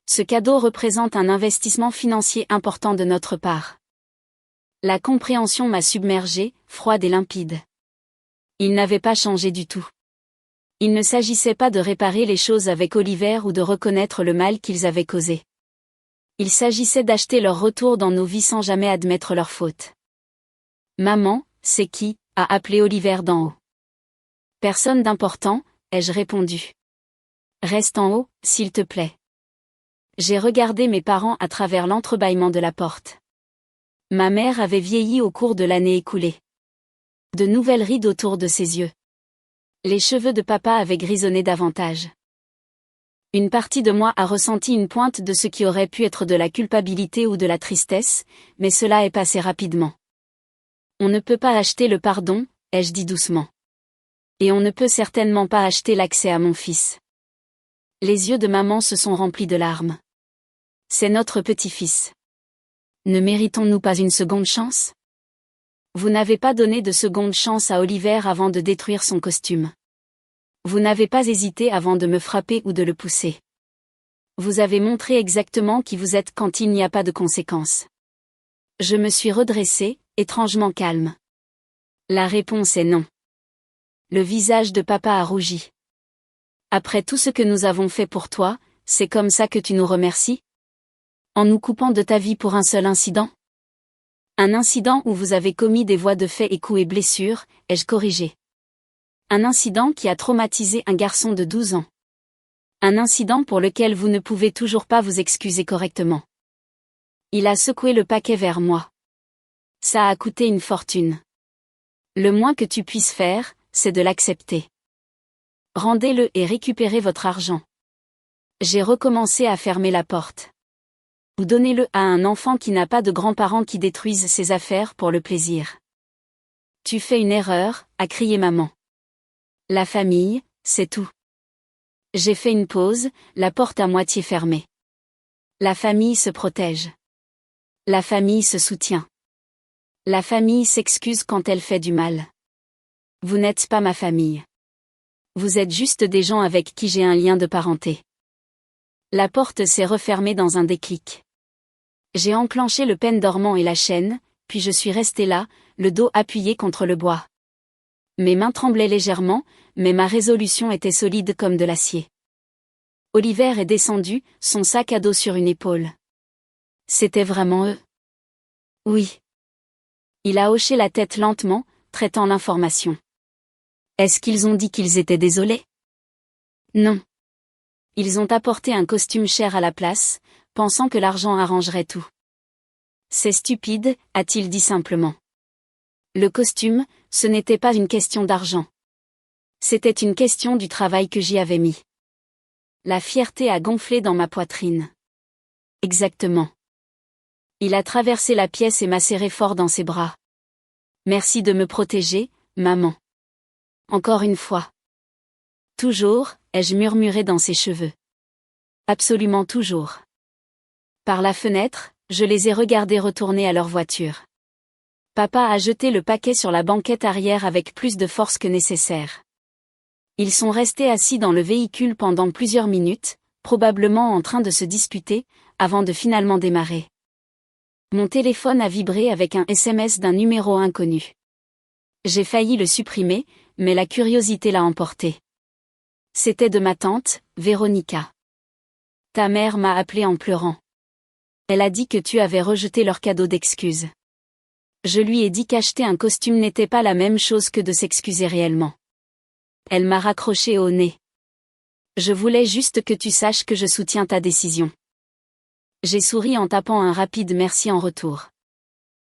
[SPEAKER 1] Ce cadeau représente un investissement financier important de notre part. La compréhension m'a submergée, froide et limpide. Il n'avait pas changé du tout. Il ne s'agissait pas de réparer les choses avec Oliver ou de reconnaître le mal qu'ils avaient causé. Il s'agissait d'acheter leur retour dans nos vies sans jamais admettre leur faute. Maman, c'est qui ? A appelé Oliver d'en haut. Personne d'important, ai-je répondu. Reste en haut, s'il te plaît. J'ai regardé mes parents à travers l'entrebâillement de la porte. Ma mère avait vieilli au cours de l'année écoulée. De nouvelles rides autour de ses yeux. Les cheveux de papa avaient grisonné davantage. Une partie de moi a ressenti une pointe de ce qui aurait pu être de la culpabilité ou de la tristesse, mais cela est passé rapidement. On ne peut pas acheter le pardon, ai-je dit doucement. Et on ne peut certainement pas acheter l'accès à mon fils. Les yeux de maman se sont remplis de larmes. C'est notre petit-fils. Ne méritons-nous pas une seconde chance ? Vous n'avez pas donné de seconde chance à Oliver avant de détruire son costume. Vous n'avez pas hésité avant de me frapper ou de le pousser. Vous avez montré exactement qui vous êtes quand il n'y a pas de conséquences. Je me suis redressée, étrangement calme. La réponse est non. Le visage de papa a rougi. Après tout ce que nous avons fait pour toi, c'est comme ça que tu nous remercies ? En nous coupant de ta vie pour un seul incident ? Un incident où vous avez commis des voies de fait et coups et blessures, ai-je corrigé. Un incident qui a traumatisé un garçon de 12 ans. Un incident pour lequel vous ne pouvez toujours pas vous excuser correctement. Il a secoué le paquet vers moi. Ça a coûté une fortune. Le moins que tu puisses faire, c'est de l'accepter. Rendez-le et récupérez votre argent. J'ai recommencé à fermer la porte. Ou donnez-le à un enfant qui n'a pas de grands-parents qui détruisent ses affaires pour le plaisir. Tu fais une erreur, a crié maman. La famille, c'est tout. J'ai fait une pause, la porte à moitié fermée. La famille se protège. La famille se soutient. La famille s'excuse quand elle fait du mal. Vous n'êtes pas ma famille. Vous êtes juste des gens avec qui j'ai un lien de parenté. La porte s'est refermée dans un déclic. J'ai enclenché le pêne dormant et la chaîne, puis je suis resté là, le dos appuyé contre le bois. Mes mains tremblaient légèrement, mais ma résolution était solide comme de l'acier. Oliver est descendu, son sac à dos sur une épaule. C'était vraiment eux? Oui. Il a hoché la tête lentement, traitant l'information. Est-ce qu'ils ont dit qu'ils étaient désolés? Non. Ils ont apporté un costume cher à la place, pensant que l'argent arrangerait tout. C'est stupide, a-t-il dit simplement. Le costume, ce n'était pas une question d'argent. C'était une question du travail que j'y avais mis. La fierté a gonflé dans ma poitrine. Exactement. Il a traversé la pièce et m'a serré fort dans ses bras. Merci de me protéger, maman. Encore une fois. Toujours, ai-je murmuré dans ses cheveux. Absolument toujours. Par la fenêtre, je les ai regardés retourner à leur voiture. Papa a jeté le paquet sur la banquette arrière avec plus de force que nécessaire. Ils sont restés assis dans le véhicule pendant plusieurs minutes, probablement en train de se disputer, avant de finalement démarrer. Mon téléphone a vibré avec un SMS d'un numéro inconnu. J'ai failli le supprimer, mais la curiosité l'a emporté. C'était de ma tante, Véronica. Ta mère m'a appelé en pleurant. Elle a dit que tu avais rejeté leur cadeau d'excuses. Je lui ai dit qu'acheter un costume n'était pas la même chose que de s'excuser réellement. Elle m'a raccroché au nez. Je voulais juste que tu saches que je soutiens ta décision. J'ai souri en tapant un rapide merci en retour.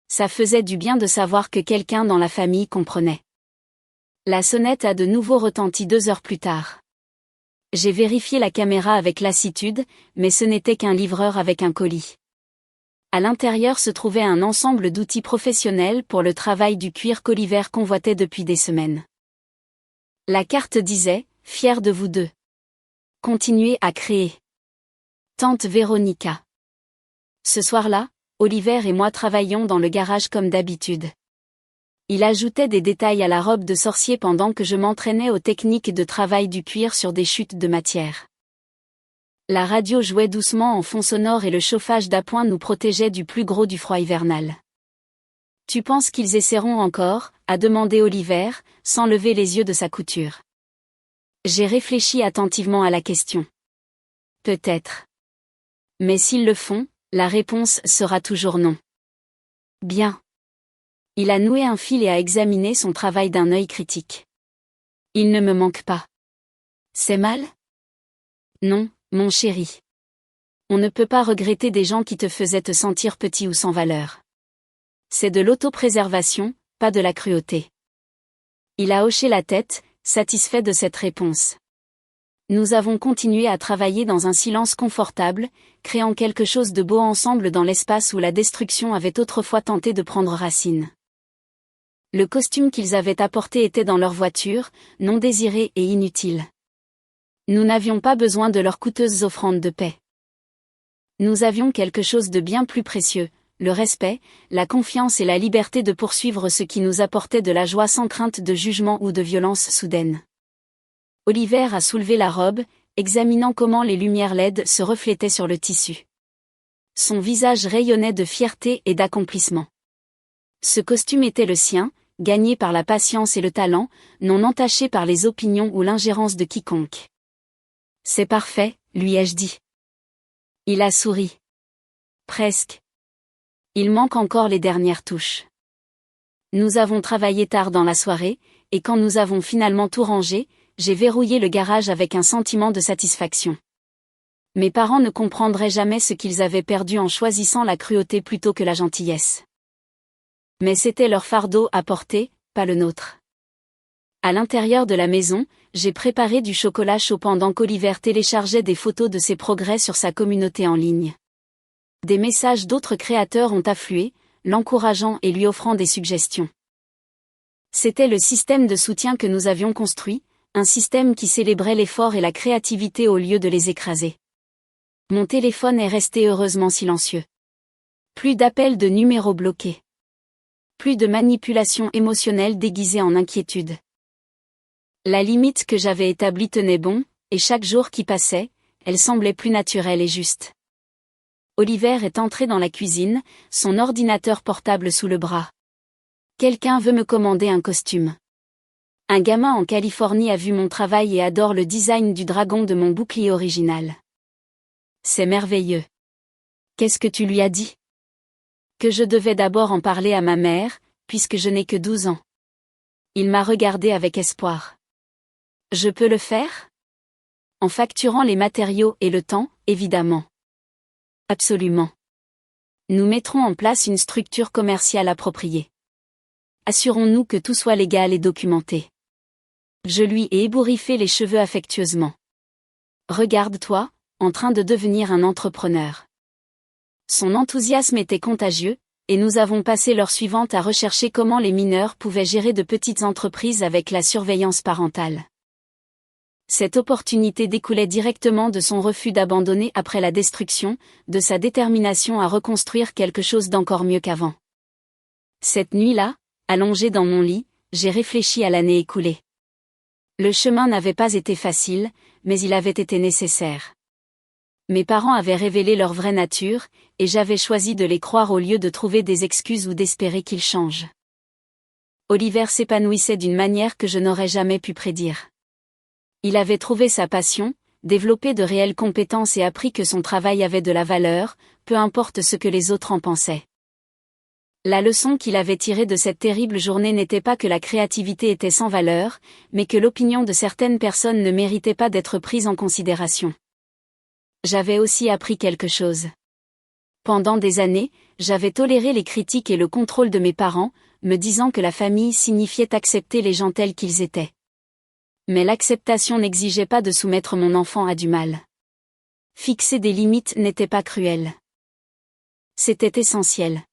[SPEAKER 1] Ça faisait du bien de savoir que quelqu'un dans la famille comprenait. La sonnette a de nouveau retenti 2 heures plus tard. J'ai vérifié la caméra avec lassitude, mais ce n'était qu'un livreur avec un colis. À l'intérieur se trouvait un ensemble d'outils professionnels pour le travail du cuir qu'Oliver convoitait depuis des semaines. La carte disait « Fier de vous deux. Continuez à créer. Tante Véronica ». Ce soir-là, Oliver et moi travaillions dans le garage comme d'habitude. Il ajoutait des détails à la robe de sorcier pendant que je m'entraînais aux techniques de travail du cuir sur des chutes de matière. La radio jouait doucement en fond sonore et le chauffage d'appoint nous protégeait du plus gros du froid hivernal. « Tu penses qu'ils essaieront encore ?» a demandé Oliver, sans lever les yeux de sa couture. J'ai réfléchi attentivement à la question. Peut-être. Mais s'ils le font, la réponse sera toujours non. Bien. Il a noué un fil et a examiné son travail d'un œil critique. Il ne me manque pas. C'est mal? Non, mon chéri. On ne peut pas regretter des gens qui te faisaient te sentir petit ou sans valeur. C'est de l'autopréservation, pas de la cruauté. Il a hoché la tête, satisfait de cette réponse. Nous avons continué à travailler dans un silence confortable, créant quelque chose de beau ensemble dans l'espace où la destruction avait autrefois tenté de prendre racine. Le costume qu'ils avaient apporté était dans leur voiture, non désiré et inutile. Nous n'avions pas besoin de leurs coûteuses offrandes de paix. Nous avions quelque chose de bien plus précieux, le respect, la confiance et la liberté de poursuivre ce qui nous apportait de la joie sans crainte de jugement ou de violence soudaine. Oliver a soulevé la robe, examinant comment les lumières LED se reflétaient sur le tissu. Son visage rayonnait de fierté et d'accomplissement. Ce costume était le sien, gagné par la patience et le talent, non entaché par les opinions ou l'ingérence de quiconque. C'est parfait, lui ai-je dit. Il a souri. Presque. Il manque encore les dernières touches. Nous avons travaillé tard dans la soirée, et quand nous avons finalement tout rangé, j'ai verrouillé le garage avec un sentiment de satisfaction. Mes parents ne comprendraient jamais ce qu'ils avaient perdu en choisissant la cruauté plutôt que la gentillesse. Mais c'était leur fardeau à porter, pas le nôtre. À l'intérieur de la maison, j'ai préparé du chocolat chaud pendant qu'Oliver téléchargeait des photos de ses progrès sur sa communauté en ligne. Des messages d'autres créateurs ont afflué, l'encourageant et lui offrant des suggestions. C'était le système de soutien que nous avions construit, un système qui célébrait l'effort et la créativité au lieu de les écraser. Mon téléphone est resté heureusement silencieux. Plus d'appels de numéros bloqués. Plus de manipulation émotionnelle déguisée en inquiétude. La limite que j'avais établie tenait bon, et chaque jour qui passait, elle semblait plus naturelle et juste. Oliver est entré dans la cuisine, son ordinateur portable sous le bras. Quelqu'un veut me commander un costume. Un gamin en Californie a vu mon travail et adore le design du dragon de mon bouclier original. C'est merveilleux. Qu'est-ce que tu lui as dit? Que je devais d'abord en parler à ma mère, puisque je n'ai que 12 ans. Il m'a regardé avec espoir. Je peux le faire? En facturant les matériaux et le temps, évidemment. Absolument. Nous mettrons en place une structure commerciale appropriée. Assurons-nous que tout soit légal et documenté. Je lui ai ébouriffé les cheveux affectueusement. Regarde-toi, en train de devenir un entrepreneur. Son enthousiasme était contagieux, et nous avons passé l'heure suivante à rechercher comment les mineurs pouvaient gérer de petites entreprises avec la surveillance parentale. Cette opportunité découlait directement de son refus d'abandonner après la destruction, de sa détermination à reconstruire quelque chose d'encore mieux qu'avant. Cette nuit-là, allongé dans mon lit, j'ai réfléchi à l'année écoulée. Le chemin n'avait pas été facile, mais il avait été nécessaire. Mes parents avaient révélé leur vraie nature, et j'avais choisi de les croire au lieu de trouver des excuses ou d'espérer qu'ils changent. Oliver s'épanouissait d'une manière que je n'aurais jamais pu prédire. Il avait trouvé sa passion, développé de réelles compétences et appris que son travail avait de la valeur, peu importe ce que les autres en pensaient. La leçon qu'il avait tirée de cette terrible journée n'était pas que la créativité était sans valeur, mais que l'opinion de certaines personnes ne méritait pas d'être prise en considération. J'avais aussi appris quelque chose. Pendant des années, j'avais toléré les critiques et le contrôle de mes parents, me disant que la famille signifiait accepter les gens tels qu'ils étaient. Mais l'acceptation n'exigeait pas de soumettre mon enfant à du mal. Fixer des limites n'était pas cruel. C'était essentiel.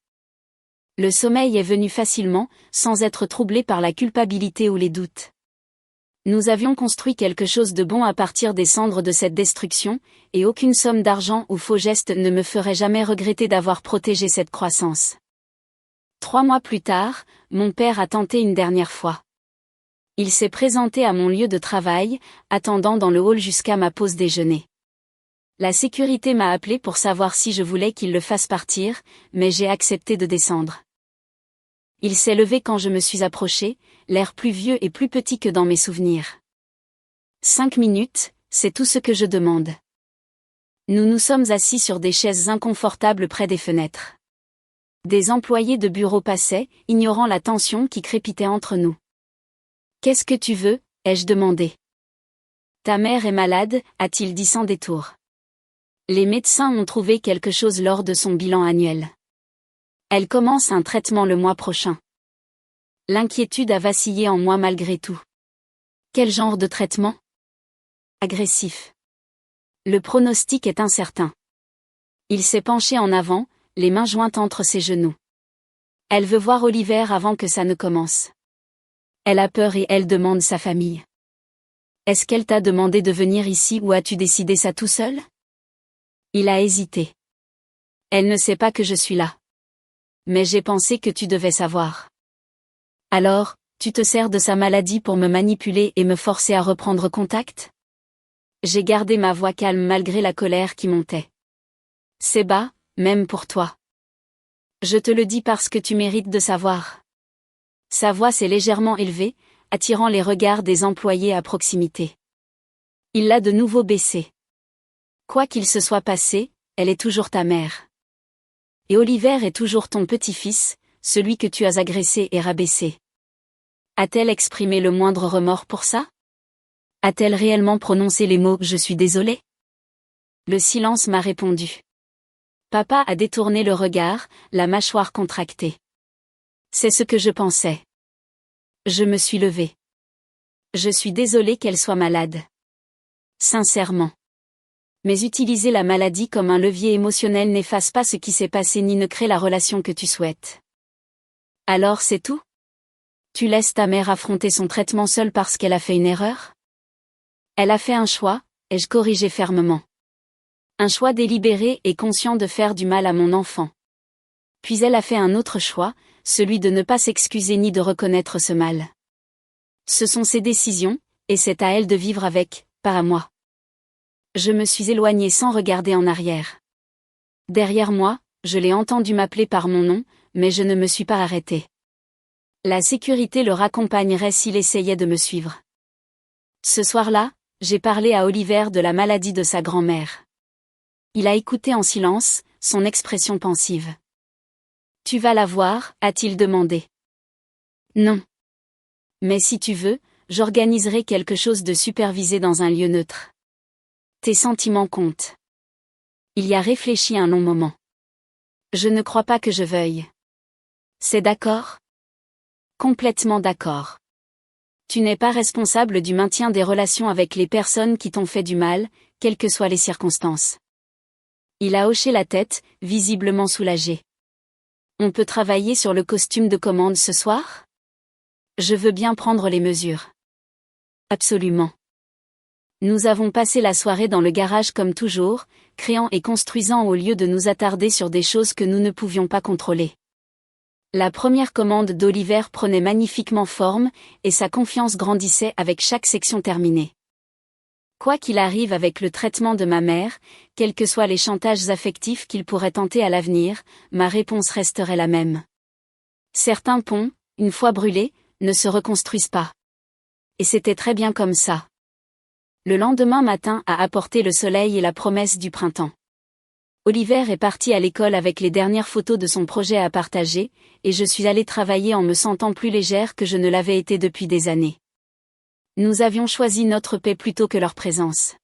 [SPEAKER 1] Le sommeil est venu facilement, sans être troublé par la culpabilité ou les doutes. Nous avions construit quelque chose de bon à partir des cendres de cette destruction, et aucune somme d'argent ou faux geste ne me ferait jamais regretter d'avoir protégé cette croissance. 3 mois plus tard, mon père a tenté une dernière fois. Il s'est présenté à mon lieu de travail, attendant dans le hall jusqu'à ma pause déjeuner. La sécurité m'a appelé pour savoir si je voulais qu'il le fasse partir, mais j'ai accepté de descendre. Il s'est levé quand je me suis approchée, l'air plus vieux et plus petit que dans mes souvenirs. 5 minutes, c'est tout ce que je demande. Nous nous sommes assis sur des chaises inconfortables près des fenêtres. Des employés de bureau passaient, ignorant la tension qui crépitait entre nous. « Qu'est-ce que tu veux ?» ai-je demandé. « Ta mère est malade » a-t-il dit sans détour. Les médecins ont trouvé quelque chose lors de son bilan annuel. Elle commence un traitement le mois prochain. L'inquiétude a vacillé en moi malgré tout. Quel genre de traitement? Agressif. Le pronostic est incertain. Il s'est penché en avant, les mains jointes entre ses genoux. Elle veut voir Oliver avant que ça ne commence. Elle a peur et elle demande sa famille. Est-ce qu'elle t'a demandé de venir ici ou as-tu décidé ça tout seul? Il a hésité. Elle ne sait pas que je suis là. Mais j'ai pensé que tu devais savoir. Alors, tu te sers de sa maladie pour me manipuler et me forcer à reprendre contact? J'ai gardé ma voix calme malgré la colère qui montait. C'est bas, même pour toi. Je te le dis parce que tu mérites de savoir. Sa voix s'est légèrement élevée, attirant les regards des employés à proximité. Il l'a de nouveau baissée. Quoi qu'il se soit passé, elle est toujours ta mère. Et Oliver est toujours ton petit-fils, celui que tu as agressé et rabaissé. A-t-elle exprimé le moindre remords pour ça? A-t-elle réellement prononcé les mots « Je suis désolée » ? Le silence m'a répondu. Papa a détourné le regard, la mâchoire contractée. C'est ce que je pensais. Je me suis levée. Je suis désolée qu'elle soit malade. Sincèrement. Mais utiliser la maladie comme un levier émotionnel n'efface pas ce qui s'est passé ni ne crée la relation que tu souhaites. Alors c'est tout ? Tu laisses ta mère affronter son traitement seule parce qu'elle a fait une erreur ? Elle a fait un choix, ai-je corrigé fermement. Un choix délibéré et conscient de faire du mal à mon enfant. Puis elle a fait un autre choix, celui de ne pas s'excuser ni de reconnaître ce mal. Ce sont ses décisions, et c'est à elle de vivre avec, pas à moi. Je me suis éloignée sans regarder en arrière. Derrière moi, je l'ai entendu m'appeler par mon nom, mais je ne me suis pas arrêtée. La sécurité le raccompagnerait s'il essayait de me suivre. Ce soir-là, j'ai parlé à Oliver de la maladie de sa grand-mère. Il a écouté en silence, son expression pensive. « Tu vas la voir ?» a-t-il demandé. « Non. Mais si tu veux, j'organiserai quelque chose de supervisé dans un lieu neutre. Tes sentiments comptent. » Il y a réfléchi un long moment. « Je ne crois pas que je veuille. » C'est d'accord ? Complètement d'accord. Tu n'es pas responsable du maintien des relations avec les personnes qui t'ont fait du mal, quelles que soient les circonstances. Il a hoché la tête, visiblement soulagé. On peut travailler sur le costume de commande ce soir ? Je veux bien prendre les mesures. Absolument. Nous avons passé la soirée dans le garage comme toujours, créant et construisant au lieu de nous attarder sur des choses que nous ne pouvions pas contrôler. La première commande d'Oliver prenait magnifiquement forme, et sa confiance grandissait avec chaque section terminée. Quoi qu'il arrive avec le traitement de ma mère, quels que soient les chantages affectifs qu'il pourrait tenter à l'avenir, ma réponse resterait la même. Certains ponts, une fois brûlés, ne se reconstruisent pas. Et c'était très bien comme ça. Le lendemain matin a apporté le soleil et la promesse du printemps. Oliver est parti à l'école avec les dernières photos de son projet à partager, et je suis allée travailler en me sentant plus légère que je ne l'avais été depuis des années. Nous avions choisi notre paix plutôt que leur présence.